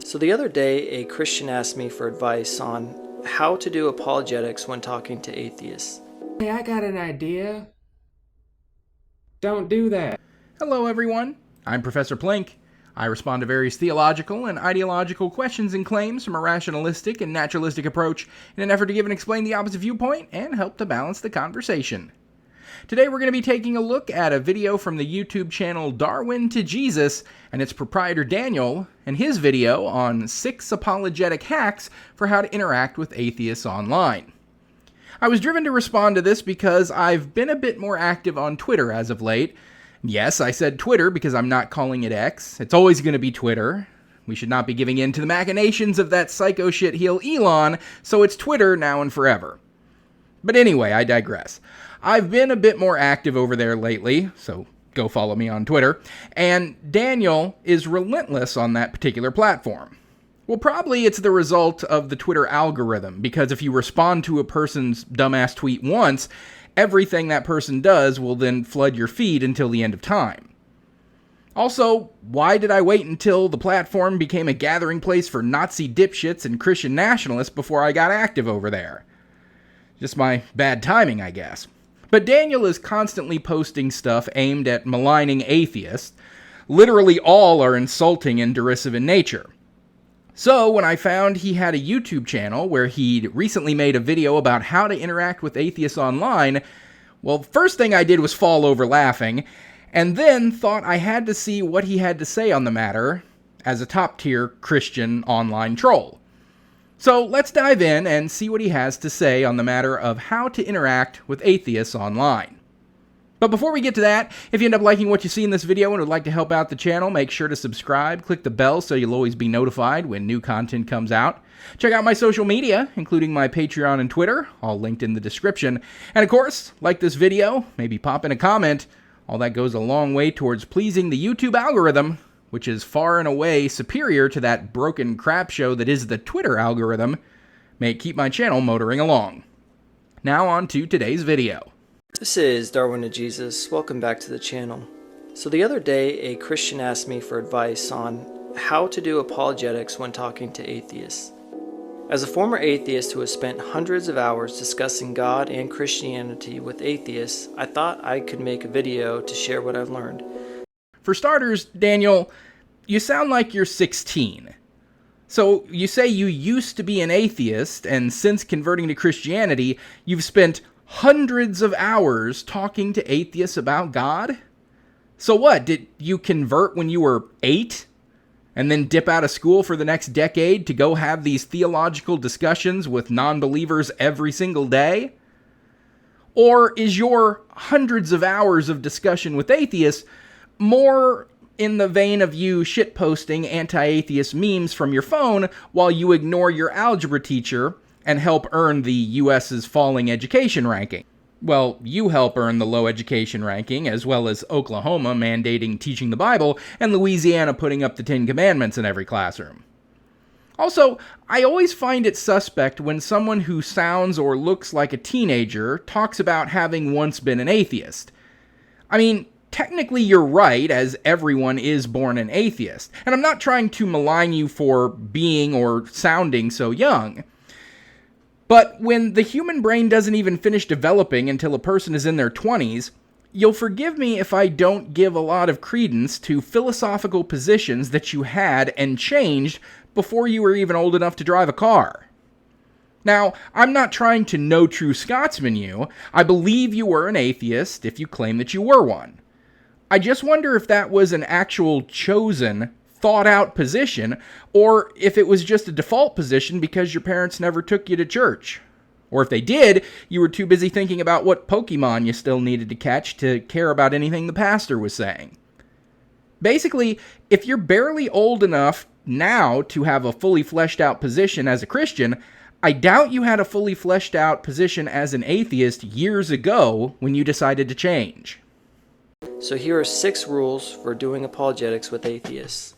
So the other day, a Christian asked me for advice on how to do apologetics when talking to atheists. Hey, I got an idea. Don't do that. Hello everyone, I'm Professor Plink. I respond to various theological and ideological questions and claims from a rationalistic and naturalistic approach in an effort to give and explain the opposite viewpoint and help to balance the conversation. Today we're going to be taking a look at a video from the YouTube channel Darwin to Jesus and its proprietor Daniel and his video on 6 apologetic hacks for how to interact with atheists online. I was driven to respond to this because I've been a bit more active on Twitter as of late. Yes, I said Twitter because I'm not calling it X. It's always going to be Twitter. We should not be giving in to the machinations of that psycho shitheel Elon, so it's Twitter now and forever. But anyway, I digress. I've been a bit more active over there lately, so go follow me on Twitter, and Daniel is relentless on that particular platform. Well, probably it's the result of the Twitter algorithm, because if you respond to a person's dumbass tweet once, everything that person does will then flood your feed until the end of time. Also, why did I wait until the platform became a gathering place for Nazi dipshits and Christian nationalists before I got active over there? Just my bad timing, I guess. But Daniel is constantly posting stuff aimed at maligning atheists. Literally all are insulting and derisive in nature. So when I found he had a YouTube channel where he'd recently made a video about how to interact with atheists online, well, first thing I did was fall over laughing, and then thought I had to see what he had to say on the matter as a top-tier Christian online troll. So let's dive in and see what he has to say on the matter of how to interact with atheists online. But before we get to that, if you end up liking what you see in this video and would like to help out the channel, make sure to subscribe, click the bell so you'll always be notified when new content comes out. Check out my social media, including my Patreon and Twitter, all linked in the description. And of course, like this video, maybe pop in a comment. All that goes a long way towards pleasing the YouTube algorithm, which is far and away superior to that broken crap show that is the Twitter algorithm. May it keep my channel motoring along. Now on to today's video. This is Darwin to Jesus. Welcome back to the channel. So the other day, a Christian asked me for advice on how to do apologetics when talking to atheists. As a former atheist who has spent hundreds of hours discussing God and Christianity with atheists, I thought I could make a video to share what I've learned. For starters, Daniel, you sound like you're 16. So you say you used to be an atheist, and since converting to Christianity, you've spent hundreds of hours talking to atheists about God? So what, did you convert when you were 8? And then dip out of school for the next decade to go have these theological discussions with non-believers every single day? Or is your hundreds of hours of discussion with atheists more in the vein of you shitposting anti-atheist memes from your phone while you ignore your algebra teacher and help earn the U.S.'s falling education ranking? Well, you help earn the low education ranking, as well as Oklahoma mandating teaching the Bible and Louisiana putting up the 10 Commandments in every classroom. Also, I always find it suspect when someone who sounds or looks like a teenager talks about having once been an atheist. I mean, technically you're right, as everyone is born an atheist, and I'm not trying to malign you for being or sounding so young. But when the human brain doesn't even finish developing until a person is in their 20s, you'll forgive me if I don't give a lot of credence to philosophical positions that you had and changed before you were even old enough to drive a car. Now, I'm not trying to no true Scotsman you. I believe you were an atheist if you claim that you were one. I just wonder if that was an actual chosen, thought-out position, or if it was just a default position because your parents never took you to church. Or if they did, you were too busy thinking about what Pokemon you still needed to catch to care about anything the pastor was saying. Basically, if you're barely old enough now to have a fully fleshed out position as a Christian, I doubt you had a fully fleshed out position as an atheist years ago when you decided to change. So here are 6 rules for doing apologetics with atheists.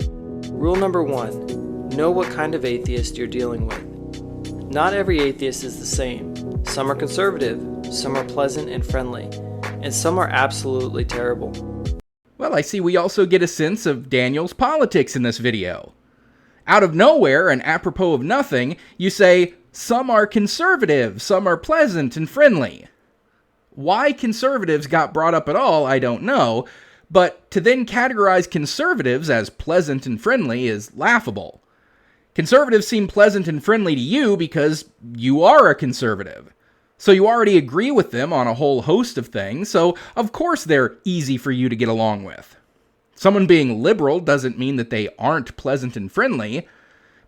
Rule number 1, know what kind of atheist you're dealing with. Not every atheist is the same. Some are conservative, some are pleasant and friendly, and some are absolutely terrible. Well, I see we also get a sense of Daniel's politics in this video. Out of nowhere and apropos of nothing, you say, some are conservative, some are pleasant and friendly. Why conservatives got brought up at all, I don't know, but to then categorize conservatives as pleasant and friendly is laughable. Conservatives seem pleasant and friendly to you because you are a conservative. So you already agree with them on a whole host of things, so of course they're easy for you to get along with. Someone being liberal doesn't mean that they aren't pleasant and friendly,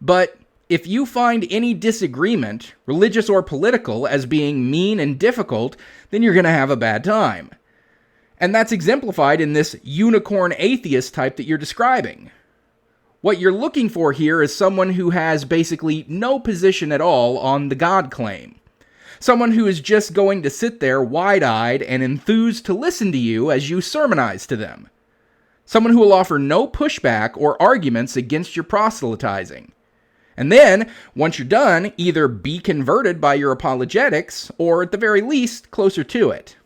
but if you find any disagreement, religious or political, as being mean and difficult, then you're going to have a bad time. And that's exemplified in this unicorn atheist type that you're describing. What you're looking for here is someone who has basically no position at all on the God claim. Someone who is just going to sit there wide-eyed and enthused to listen to you as you sermonize to them. Someone who will offer no pushback or arguments against your proselytizing. And then, once you're done, either be converted by your apologetics, or at the very least, closer to it.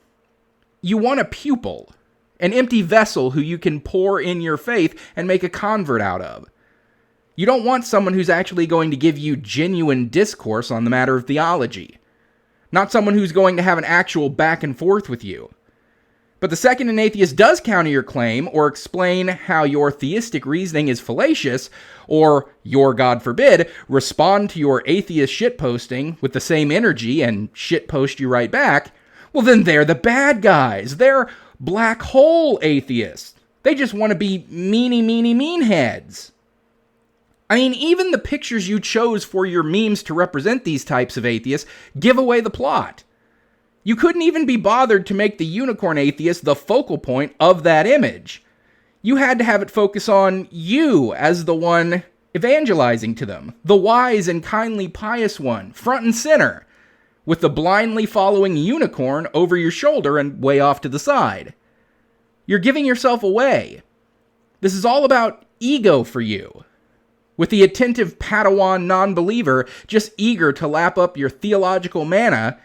You want a pupil, an empty vessel who you can pour in your faith and make a convert out of. You don't want someone who's actually going to give you genuine discourse on the matter of theology. Not someone who's going to have an actual back and forth with you. But the second an atheist does counter your claim or explain how your theistic reasoning is fallacious, or, your God forbid, respond to your atheist shitposting with the same energy and shitpost you right back, well then they're the bad guys. They're black hole atheists. They just want to be meanies. I mean, even the pictures you chose for your memes to represent these types of atheists give away the plot. You couldn't even be bothered to make the unicorn atheist the focal point of that image. You had to have it focus on you as the one evangelizing to them, the wise and kindly pious one, front and center, with the blindly following unicorn over your shoulder and way off to the side. You're giving yourself away. This is all about ego for you. With the attentive Padawan non-believer just eager to lap up your theological manna,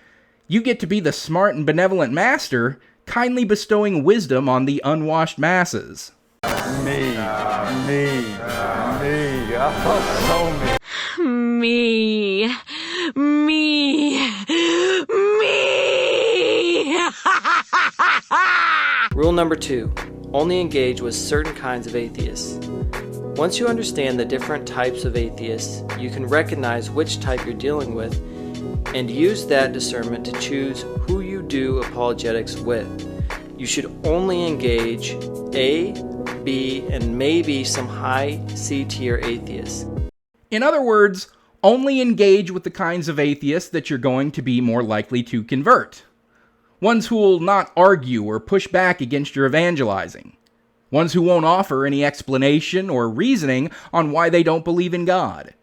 you get to be the smart and benevolent master, kindly bestowing wisdom on the unwashed masses. Me. Oh, so me. Rule number 2. Only engage with certain kinds of atheists. Once you understand the different types of atheists, you can recognize which type you're dealing with and use that discernment to choose who you do apologetics with. You should only engage A, B, and maybe some high C-tier atheists. In other words, only engage with the kinds of atheists that you're going to be more likely to convert. Ones who will not argue or push back against your evangelizing. Ones who won't offer any explanation or reasoning on why they don't believe in God.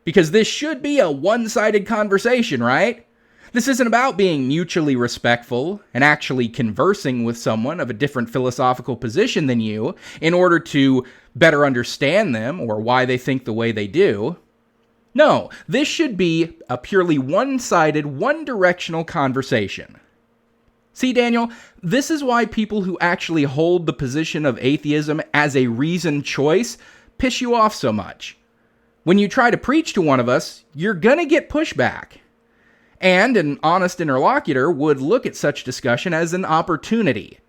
Because this should be a one-sided conversation, right? This isn't about being mutually respectful and actually conversing with someone of a different philosophical position than you in order to better understand them or why they think the way they do. No, this should be a purely one-sided, one-directional conversation. See, Daniel, this is why people who actually hold the position of atheism as a reasoned choice piss you off so much. When you try to preach to one of us, you're gonna get pushback. And an honest interlocutor would look at such discussion as an opportunity.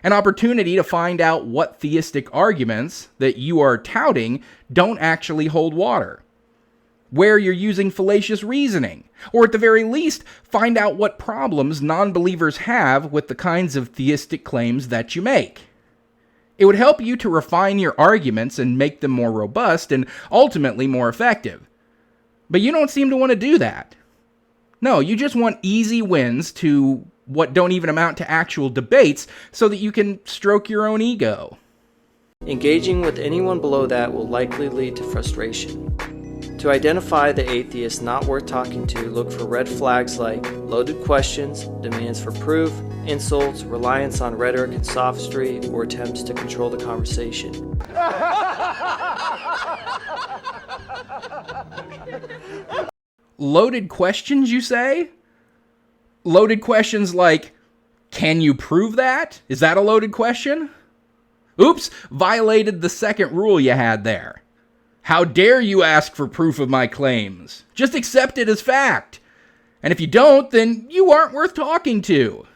An opportunity to find out what theistic arguments that you are touting don't actually hold water. Where you're using fallacious reasoning. Or at the very least, find out what problems non-believers have with the kinds of theistic claims that you make. It would help you to refine your arguments and make them more robust and ultimately more effective. But you don't seem to want to do that. No, you just want easy wins to what don't even amount to actual debates so that you can stroke your own ego. Engaging with anyone below that will likely lead to frustration. To identify the atheist not worth talking to, look for red flags like loaded questions, demands for proof, insults, reliance on rhetoric and sophistry, or attempts to control the conversation. Loaded questions, you say? Loaded questions like, can you prove that? Is that a loaded question? Oops, violated the second rule you had there. How dare you ask for proof of my claims? Just accept it as fact. And if you don't, then you aren't worth talking to.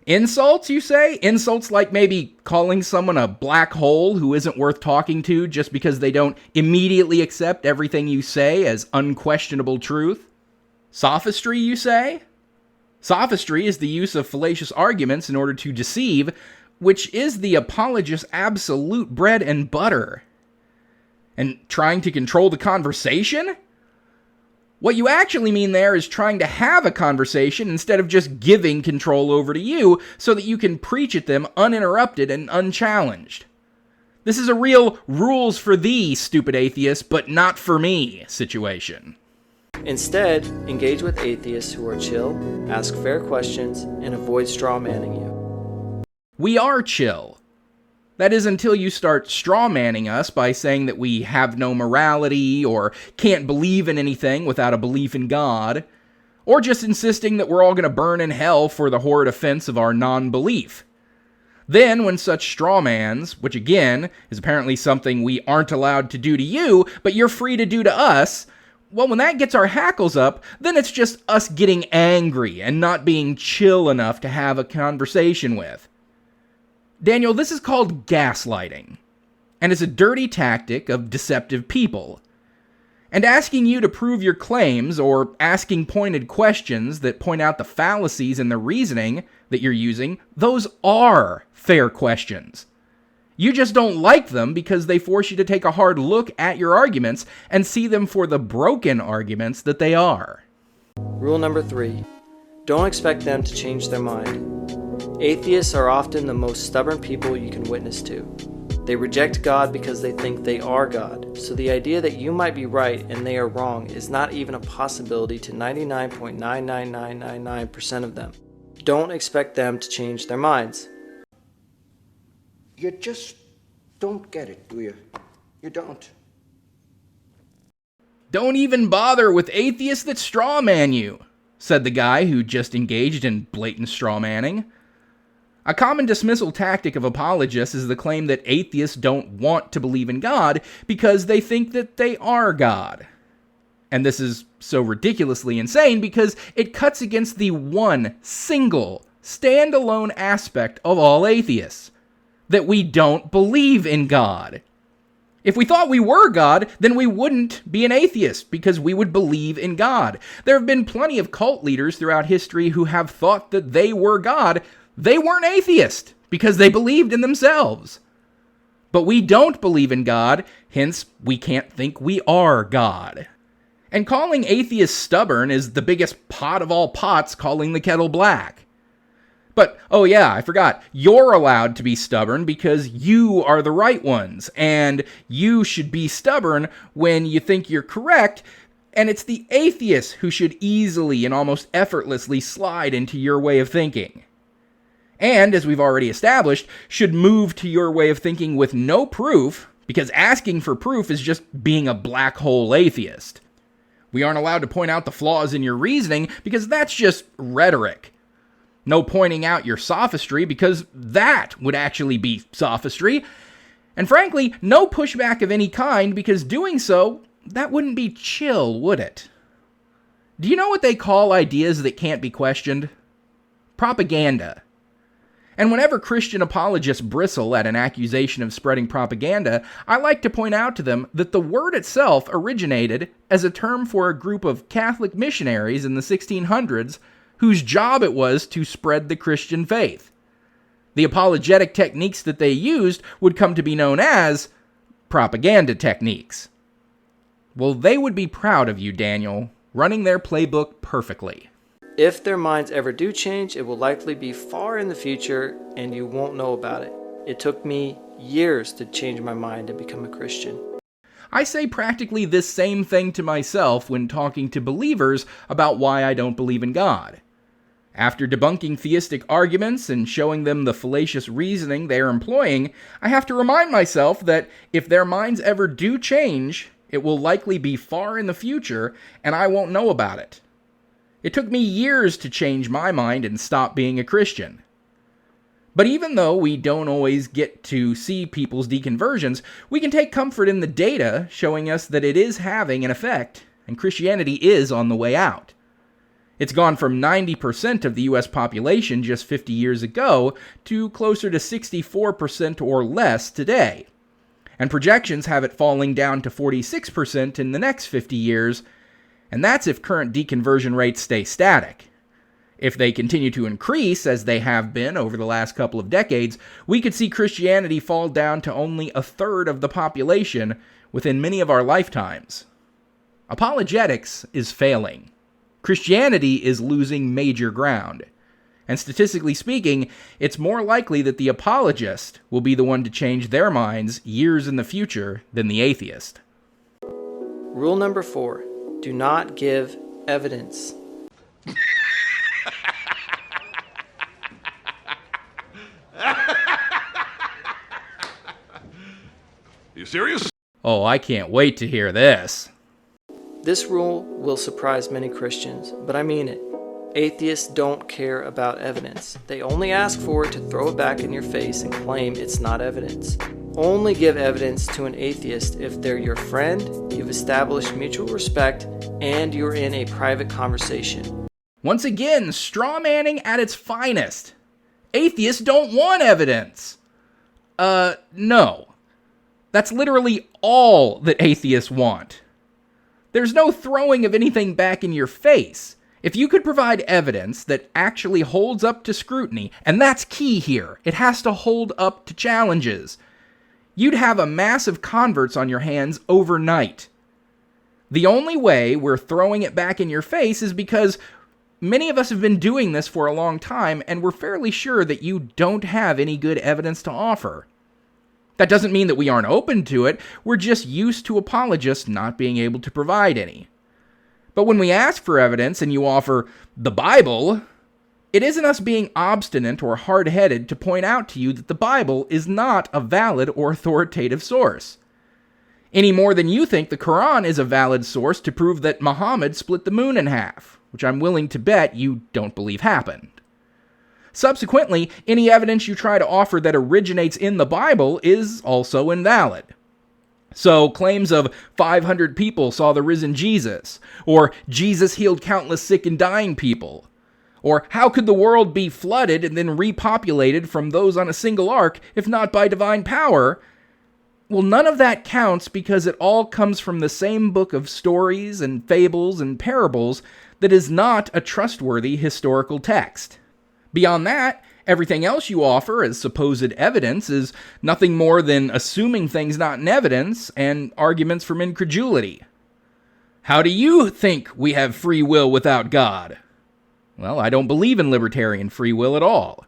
Insults, you say? Insults like maybe calling someone a black hole who isn't worth talking to just because they don't immediately accept everything you say as unquestionable truth? Sophistry, you say? Sophistry is the use of fallacious arguments in order to deceive, which is the apologist's absolute bread and butter. And trying to control the conversation? What you actually mean there is trying to have a conversation instead of just giving control over to you so that you can preach at them uninterrupted and unchallenged. This is a real rules for thee, stupid atheist, but not for me situation. Instead, engage with atheists who are chill, ask fair questions, and avoid straw-manning you. We are chill. That is until you start straw-manning us by saying that we have no morality or can't believe in anything without a belief in God, or just insisting that we're all going to burn in hell for the horrid offense of our non-belief. Then, when such strawmans, which again is apparently something we aren't allowed to do to you, but you're free to do to us, well, when that gets our hackles up, then it's just us getting angry and not being chill enough to have a conversation with. Daniel, this is called gaslighting, and it's a dirty tactic of deceptive people. And asking you to prove your claims or asking pointed questions that point out the fallacies in the reasoning that you're using, those are fair questions. You just don't like them because they force you to take a hard look at your arguments and see them for the broken arguments that they are. Rule number 3. Don't expect them to change their mind. Atheists are often the most stubborn people you can witness to. They reject God because they think they are God, so the idea that you might be right and they are wrong is not even a possibility to 99.99999% of them. Don't expect them to change their minds. You just don't get it, do you? You don't. Don't even bother with atheists that strawman you, said the guy who just engaged in blatant strawmanning. A common dismissal tactic of apologists is the claim that atheists don't want to believe in God because they think that they are God. And this is so ridiculously insane because it cuts against the one single, standalone aspect of all atheists, that we don't believe in God. If we thought we were God, then we wouldn't be an atheist because we would believe in God. There have been plenty of cult leaders throughout history who have thought that they were God. They weren't atheists because they believed in themselves. But we don't believe in God, hence we can't think we are God. And calling atheists stubborn is the biggest pot of all pots calling the kettle black. But, oh yeah, I forgot, you're allowed to be stubborn because you are the right ones, and you should be stubborn when you think you're correct, and it's the atheists who should easily and almost effortlessly slide into your way of thinking. And, as we've already established, should move to your way of thinking with no proof, because asking for proof is just being a black hole atheist. We aren't allowed to point out the flaws in your reasoning because that's just rhetoric. No pointing out your sophistry because that would actually be sophistry. And frankly, no pushback of any kind because doing so, that wouldn't be chill, would it? Do you know what they call ideas that can't be questioned? Propaganda. And whenever Christian apologists bristle at an accusation of spreading propaganda, I like to point out to them that the word itself originated as a term for a group of Catholic missionaries in the 1600s whose job it was to spread the Christian faith. The apologetic techniques that they used would come to be known as propaganda techniques. Well, they would be proud of you, Daniel, running their playbook perfectly. If their minds ever do change, it will likely be far in the future and you won't know about it. It took me years to change my mind and become a Christian. I say practically this same thing to myself when talking to believers about why I don't believe in God. After debunking theistic arguments and showing them the fallacious reasoning they are employing, I have to remind myself that if their minds ever do change, it will likely be far in the future and I won't know about it. It took me years to change my mind and stop being a Christian. But even though we don't always get to see people's deconversions, we can take comfort in the data showing us that it is having an effect, and Christianity is on the way out. It's gone from 90% of the US population just 50 years ago to closer to 64% or less today. And projections have it falling down to 46% in the next 50 years, and that's if current deconversion rates stay static. If they continue to increase, as they have been over the last couple of decades, we could see Christianity fall down to only a third of the population within many of our lifetimes. Apologetics is failing. Christianity is losing major ground. And statistically speaking, it's more likely that the apologist will be the one to change their minds years in the future than the atheist. Rule number 4, do not give evidence. You serious? Oh, I can't wait to hear this. This rule will surprise many Christians, but I mean it. Atheists don't care about evidence. They only ask for it to throw it back in your face and claim it's not evidence. Only give evidence to an atheist if they're your friend, you've established mutual respect, and you're in a private conversation. Once again, straw manning at its finest. Atheists don't want evidence. No. That's literally all that atheists want. There's no throwing of anything back in your face. If you could provide evidence that actually holds up to scrutiny, and that's key here, it has to hold up to challenges, you'd have a massive converts on your hands overnight. The only way we're throwing it back in your face is because many of us have been doing this for a long time, and we're fairly sure that you don't have any good evidence to offer. That doesn't mean that we aren't open to it, we're just used to apologists not being able to provide any. But when we ask for evidence and you offer the Bible, it isn't us being obstinate or hard-headed to point out to you that the Bible is not a valid or authoritative source. Any more than you think the Quran is a valid source to prove that Muhammad split the moon in half, which I'm willing to bet you don't believe happened. Subsequently, any evidence you try to offer that originates in the Bible is also invalid. So, claims of 500 people saw the risen Jesus, or Jesus healed countless sick and dying people, or how could the world be flooded and then repopulated from those on a single ark, if not by divine power? Well, none of that counts because it all comes from the same book of stories and fables and parables that is not a trustworthy historical text. Beyond that, everything else you offer as supposed evidence is nothing more than assuming things not in evidence and arguments from incredulity. How do you think we have free will without God? Well, I don't believe in libertarian free will at all.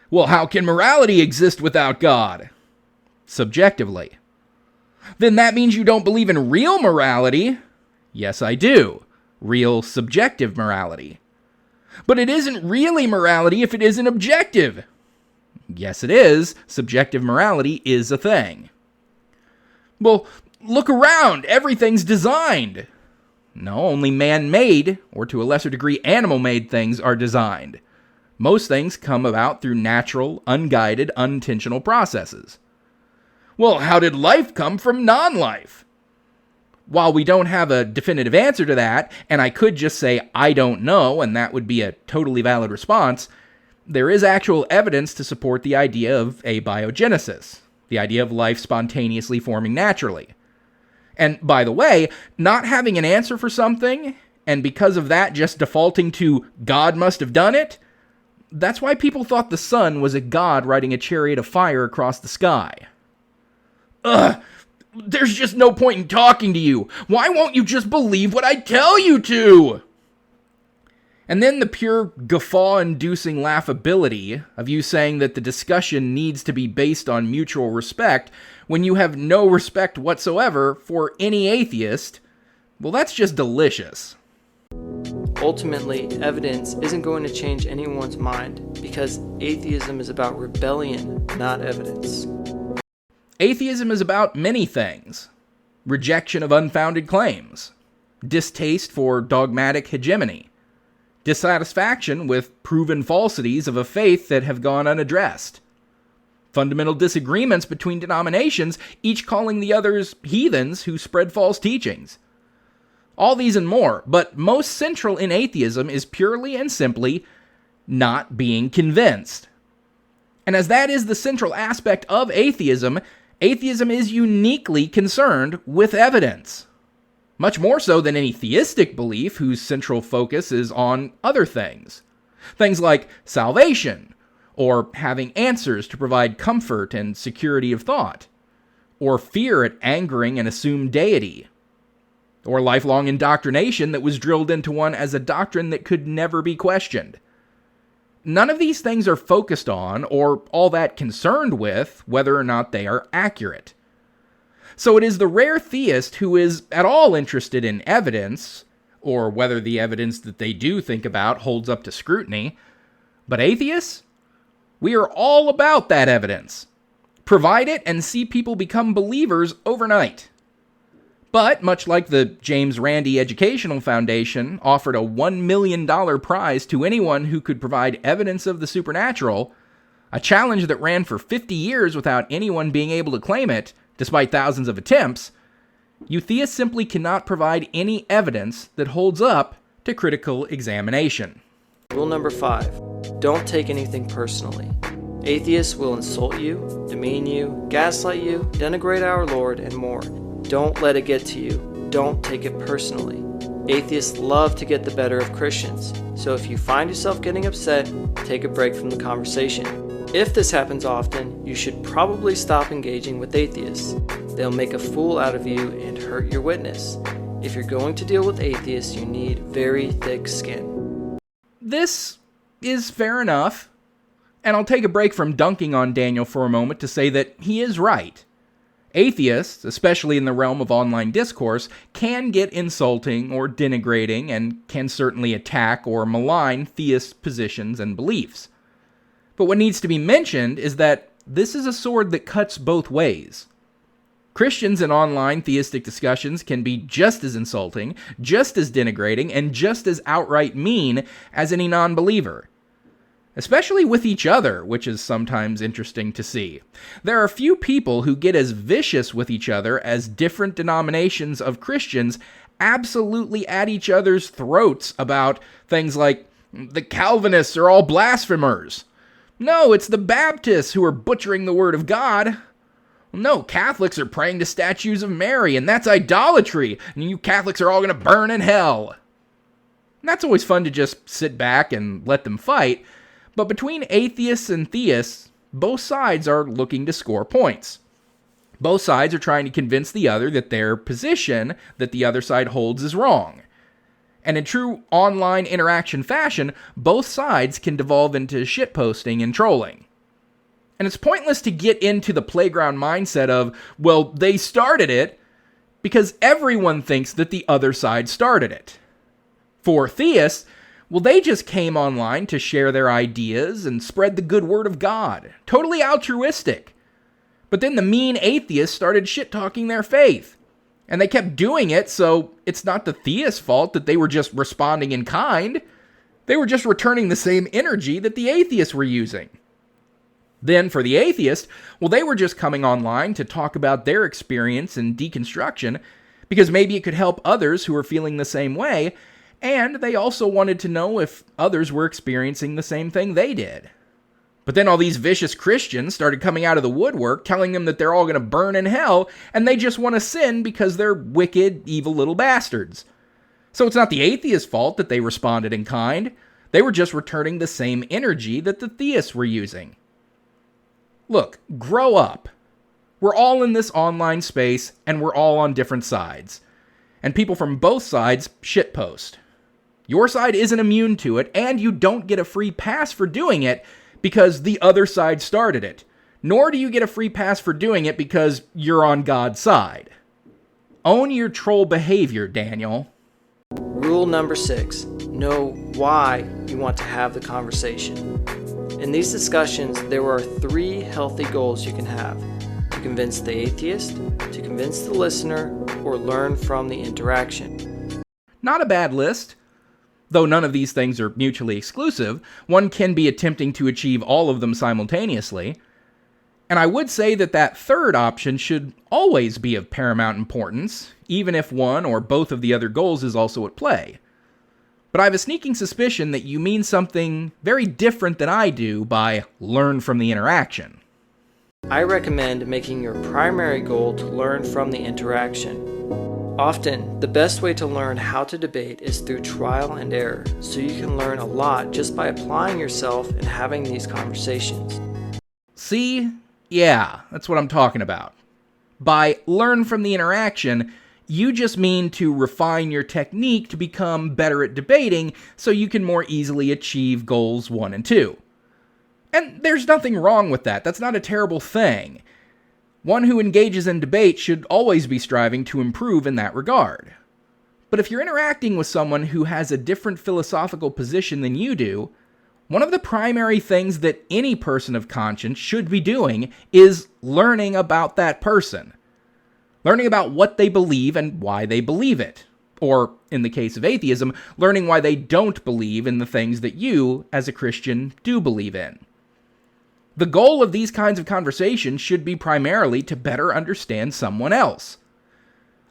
Well, how can morality exist without God? Subjectively. Then that means you don't believe in real morality? Yes, I do. Real subjective morality. But it isn't really morality if it isn't objective. Yes, it is. Subjective morality is a thing. Well, look around. Everything's designed. No, only man-made, or to a lesser degree animal-made things are designed. Most things come about through natural, unguided, unintentional processes. Well, how did life come from non-life? While we don't have a definitive answer to that, and I could just say, I don't know, and that would be a totally valid response, there is actual evidence to support the idea of abiogenesis, the idea of life spontaneously forming naturally. And by the way, not having an answer for something, and because of that just defaulting to God must have done it, that's why people thought the sun was a god riding a chariot of fire across the sky. There's just no point in talking to you. Why won't you just believe what I tell you to? And then the pure guffaw-inducing laughability of you saying that the discussion needs to be based on mutual respect when you have no respect whatsoever for any atheist, well, that's just delicious. Ultimately, evidence isn't going to change anyone's mind because atheism is about rebellion, not evidence. Atheism is about many things. Rejection of unfounded claims. Distaste for dogmatic hegemony. dissatisfaction with proven falsities of a faith that have gone unaddressed, fundamental disagreements between denominations, each calling the others heathens who spread false teachings. All these and more, but most central in atheism is purely and simply not being convinced. And as that is the central aspect of atheism, atheism is uniquely concerned with evidence. Much more so than any theistic belief whose central focus is on other things. Things like salvation, or having answers to provide comfort and security of thought, or fear at angering an assumed deity, or lifelong indoctrination that was drilled into one as a doctrine that could never be questioned. None of these things are focused on or all that concerned with whether or not they are accurate. So it is the rare theist who is at all interested in evidence, or whether the evidence that they do think about holds up to scrutiny. But atheists? We are all about that evidence. Provide it and see people become believers overnight. But, much like the James Randi Educational Foundation offered a $1 million prize to anyone who could provide evidence of the supernatural, a challenge that ran for 50 years without anyone being able to claim it, despite thousands of attempts, you theists simply cannot provide any evidence that holds up to critical examination. Rule number 5. Don't take anything personally. Atheists will insult you, demean you, gaslight you, denigrate our Lord, and more. Don't let it get to you. Don't take it personally. Atheists love to get the better of Christians, so if you find yourself getting upset, take a break from the conversation. If this happens often, you should probably stop engaging with atheists. They'll make a fool out of you and hurt your witness. If you're going to deal with atheists, you need very thick skin. This is fair enough, and I'll take a break from dunking on Daniel for a moment to say that he is right. Atheists, especially in the realm of online discourse, can get insulting or denigrating and can certainly attack or malign theist positions and beliefs. But what needs to be mentioned is that this is a sword that cuts both ways. Christians in online theistic discussions can be just as insulting, just as denigrating, and just as outright mean as any non-believer. Especially with each other, which is sometimes interesting to see. There are few people who get as vicious with each other as different denominations of Christians absolutely at each other's throats about things like, the Calvinists are all blasphemers. No, it's the Baptists who are butchering the Word of God. No, Catholics are praying to statues of Mary, and that's idolatry, and you Catholics are all going to burn in hell. And that's always fun to just sit back and let them fight. But between atheists and theists, both sides are looking to score points. Both sides are trying to convince the other that their position that the other side holds is wrong. And in true online interaction fashion, both sides can devolve into shitposting and trolling. And it's pointless to get into the playground mindset of, well, they started it, because everyone thinks that the other side started it. For theists, well, they just came online to share their ideas and spread the good word of God. Totally altruistic. But then the mean atheists started shit-talking their faith. And they kept doing it, so it's not the theist's fault that they were just responding in kind. They were just returning the same energy that the atheists were using. Then for the atheist, well, they were just coming online to talk about their experience in deconstruction, because maybe it could help others who are feeling the same way, and they also wanted to know if others were experiencing the same thing they did. But then all these vicious Christians started coming out of the woodwork telling them that they're all going to burn in hell, and they just want to sin because they're wicked, evil little bastards. So it's not the atheist's fault that they responded in kind. They were just returning the same energy that the theists were using. Look, grow up. We're all in this online space, and we're all on different sides. And people from both sides shitpost. Your side isn't immune to it, and you don't get a free pass for doing it because the other side started it. Nor do you get a free pass for doing it because you're on God's side. Own your troll behavior, Daniel. Rule number 6. Know why you want to have the conversation. In these discussions, there are 3 healthy goals you can have. To convince the atheist, to convince the listener, or learn from the interaction. Not a bad list. Though none of these things are mutually exclusive, one can be attempting to achieve all of them simultaneously. And I would say that that third option should always be of paramount importance, even if one or both of the other goals is also at play. But I have a sneaking suspicion that you mean something very different than I do by learn from the interaction. I recommend making your primary goal to learn from the interaction. Often, the best way to learn how to debate is through trial and error, so you can learn a lot just by applying yourself and having these conversations. See? Yeah, that's what I'm talking about. By learn from the interaction, you just mean to refine your technique to become better at debating so you can more easily achieve goals 1 and 2. And there's nothing wrong with that. That's not a terrible thing. One who engages in debate should always be striving to improve in that regard. But if you're interacting with someone who has a different philosophical position than you do, one of the primary things that any person of conscience should be doing is learning about that person. Learning about what they believe and why they believe it. Or, in the case of atheism, learning why they don't believe in the things that you, as a Christian, do believe in. The goal of these kinds of conversations should be primarily to better understand someone else.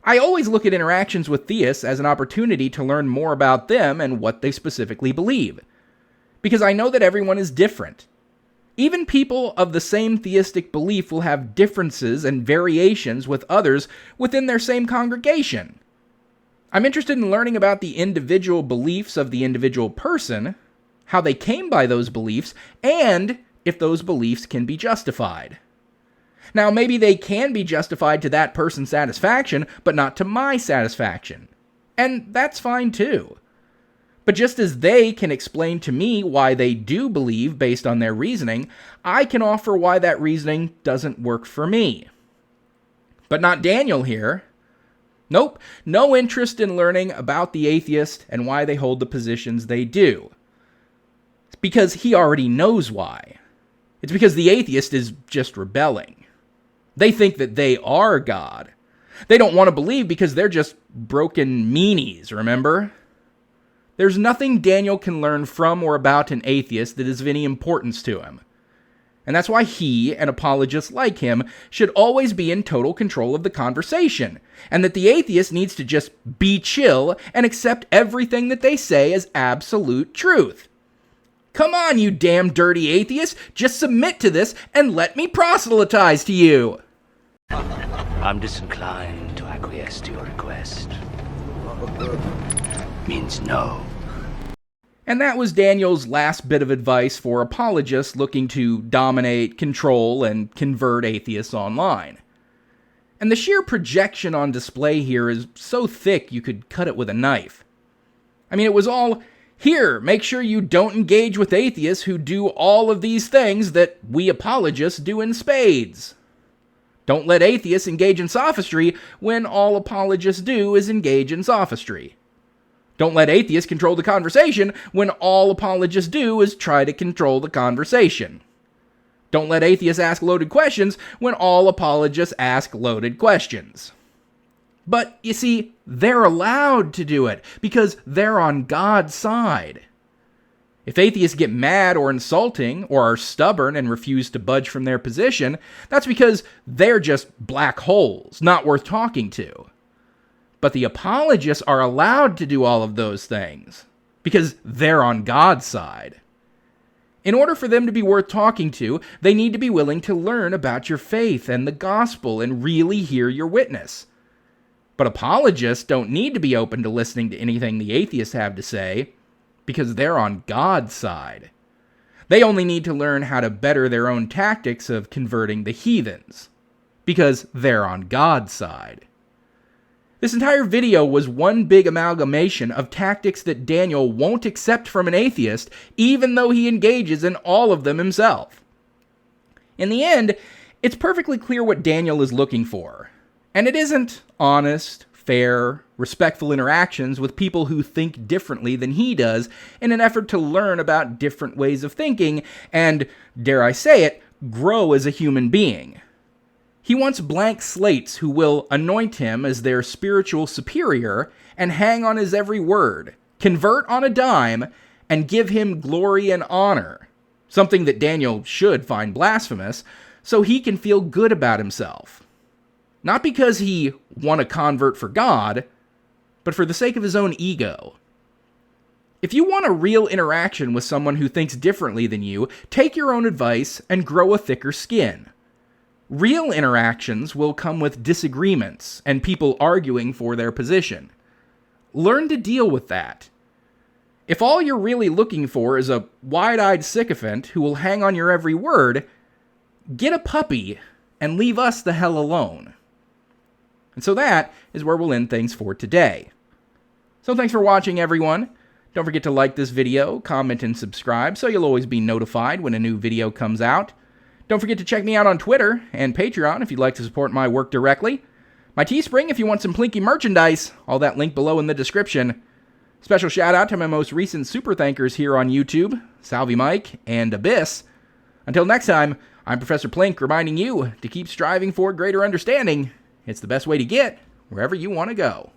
I always look at interactions with theists as an opportunity to learn more about them and what they specifically believe. Because I know that everyone is different. Even people of the same theistic belief will have differences and variations with others within their same congregation. I'm interested in learning about the individual beliefs of the individual person, how they came by those beliefs, and if those beliefs can be justified. Now, maybe they can be justified to that person's satisfaction, but not to my satisfaction. And that's fine too. But just as they can explain to me why they do believe based on their reasoning, I can offer why that reasoning doesn't work for me. But not Daniel here. Nope, no interest in learning about the atheist and why they hold the positions they do. It's because he already knows why. It's because the atheist is just rebelling. They think that they are God. They don't want to believe because they're just broken meanies, remember? There's nothing Daniel can learn from or about an atheist that is of any importance to him. And that's why he and apologists like him should always be in total control of the conversation, and that the atheist needs to just be chill and accept everything that they say as absolute truth. Come on, you damn dirty atheist, just submit to this and let me proselytize to you. I'm disinclined to acquiesce to your request. Means no. And that was Daniel's last bit of advice for apologists looking to dominate, control, and convert atheists online. And the sheer projection on display here is so thick you could cut it with a knife. I mean, it was all, here, make sure you don't engage with atheists who do all of these things that we apologists do in spades. Don't let atheists engage in sophistry when all apologists do is engage in sophistry. Don't let atheists control the conversation when all apologists do is try to control the conversation. Don't let atheists ask loaded questions when all apologists ask loaded questions. But, you see, they're allowed to do it because they're on God's side. If atheists get mad or insulting or are stubborn and refuse to budge from their position, that's because they're just black holes, not worth talking to. But the apologists are allowed to do all of those things because they're on God's side. In order for them to be worth talking to, they need to be willing to learn about your faith and the gospel and really hear your witness. But apologists don't need to be open to listening to anything the atheists have to say because they're on God's side. They only need to learn how to better their own tactics of converting the heathens because they're on God's side. This entire video was one big amalgamation of tactics that Daniel won't accept from an atheist, even though he engages in all of them himself. In the end, it's perfectly clear what Daniel is looking for. And it isn't honest, fair, respectful interactions with people who think differently than he does in an effort to learn about different ways of thinking and, dare I say it, grow as a human being. He wants blank slates who will anoint him as their spiritual superior and hang on his every word, convert on a dime, and give him glory and honor, something that Daniel should find blasphemous, so he can feel good about himself. Not because he won a convert for God, but for the sake of his own ego. If you want a real interaction with someone who thinks differently than you, take your own advice and grow a thicker skin. Real interactions will come with disagreements and people arguing for their position. Learn to deal with that. If all you're really looking for is a wide-eyed sycophant who will hang on your every word, get a puppy and leave us the hell alone. And so that is where we'll end things for today. So thanks for watching, everyone. Don't forget to like this video, comment, and subscribe so you'll always be notified when a new video comes out. Don't forget to check me out on Twitter and Patreon if you'd like to support my work directly. My Teespring if you want some Plinky merchandise, all that link below in the description. Special shout out to my most recent super thankers here on YouTube, Salvi Mike and Abyss. Until next time, I'm Professor Plink reminding you to keep striving for greater understanding. It's the best way to get wherever you want to go.